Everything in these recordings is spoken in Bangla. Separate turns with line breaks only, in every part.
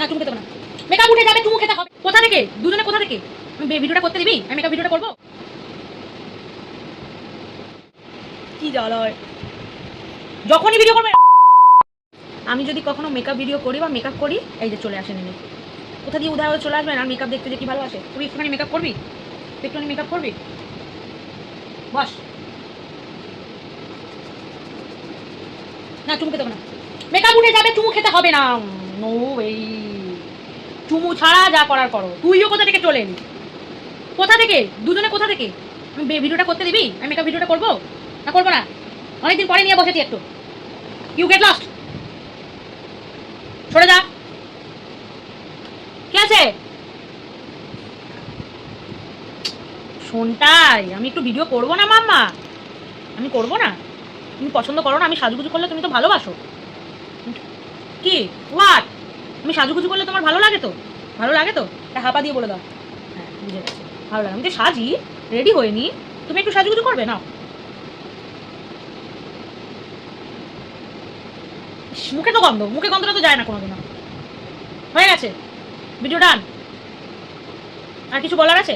না চুমু খেতে হবে না, মেকআপ উঠে যাবে, চুমু খেতে হবে। কোথা থেকে দুজনে, কোথা থেকে? ভিডিওটা করতে দিবি? আমি মেকআপ ভিডিওটা করবো। কি জ্বালায়, যখনই ভিডিও করবে। আমি যদি কখনো মেকআপ ভিডিও করি বা মেকআপ করি, এই যে চলে আসেন এনে, কোথা দিয়ে উদাহরণ চলে আসবেন। আর মেকআপ দেখতে যে কি ভালোবাসে। তুই একটুখানি মেকআপ করবি, একটুখানি মেকআপ করবি, বস। না চুমু খেতে হবে না, মেকআপ উঠে যাবে, চুমু খেতে হবে না। নো এই চুমু ছাড়া যা করার করো। তুইও কোথা থেকে চলে এলি? কোথা থেকে দুজনে, কোথা থেকে? আমি ভিডিওটা করতে দিবি? আমি মেকআপ ভিডিওটা করবো না করবো না? অনেকদিন পরে নিয়ে বসেছি একটু। ইউ গেট লস্ট, সরে যা। কি আছে শোনটাই? আমি একটু ভিডিও করবো না মাম্মা? আমি করবো না? তুমি পছন্দ করো না আমি সাজুগুজু করলে? তুমি তো ভালোবাসো। কি হোয়াট? আমি সাজুগুজু করলে তোমার ভালো লাগে তো? ভালো লাগে তো? একটা হাপা দিয়ে বলে দাও। হ্যাঁ বুঝে গেছি, ভালো লাগে। আমি তো সাজি, রেডি হয়ে নি, তুমি একটু সাজুগুজু করবে না? মুখে তো গন্ধ, মুখে গন্ধটা তো যায় না কোনোদিনও। হয়ে গেছে, ভিডিও ডান। আর কিছু বলার আছে?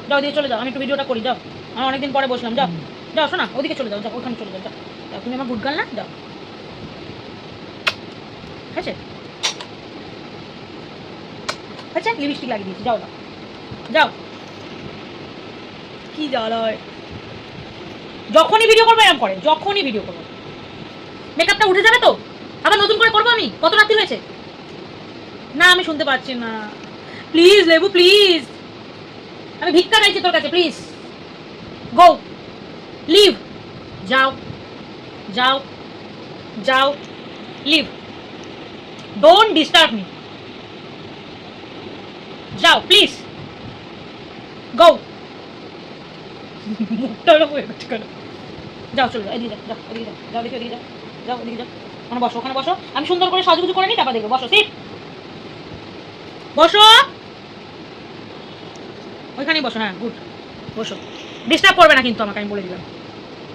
যাও দিয়ে চলে যাও, আমি একটু ভিডিওটা করি। যাও, আমি অনেকদিন পরে বসলাম। যাও যাও, শোনা ওদিকে চলে যাও, যাও ওখানে চলে যাও। যাও, তুমি আমার গুড গার্ল না? যাও। আছে আচ্ছা, লিপস্টিক লাগিয়ে দিয়েছি। যাও যাও যাও। কি জ্বালায়, যখনই ভিডিও করবো এরকম করে, যখনই ভিডিও করবো। মেকআপটা উঠে যাবে তো, আবার নতুন করে করবো আমি? কত রাত্রি হয়েছে? না আমি শুনতে পাচ্ছি না, প্লিজ লেবু প্লিজ, আমি ভিক্ষা চাইছি তোর কাছে, প্লিজ গো, লিভ, যাও যাও যাও, লিভ, ডোন্ট ডিস্টার্ব মি, যাও প্লিজ গো। মুখটা হয়ে গেছে কেন? যাও চলো যাও, এদিকে যাও, যাও এদিকে যাও, যাও দেখি ওদিকে যাও, যাও ওদিকে যাও, ওখানে বসো, ওখানে বসো। আমি সুন্দর করে সাজুগুজু করে নিই, তারপর দেখবো। বসো, সিট, বসো ওইখানেই বসো। হ্যাঁ গুড, বসো। ডিস্টার্ব করবে না কিন্তু আমাকে, আমি বলে দিলাম।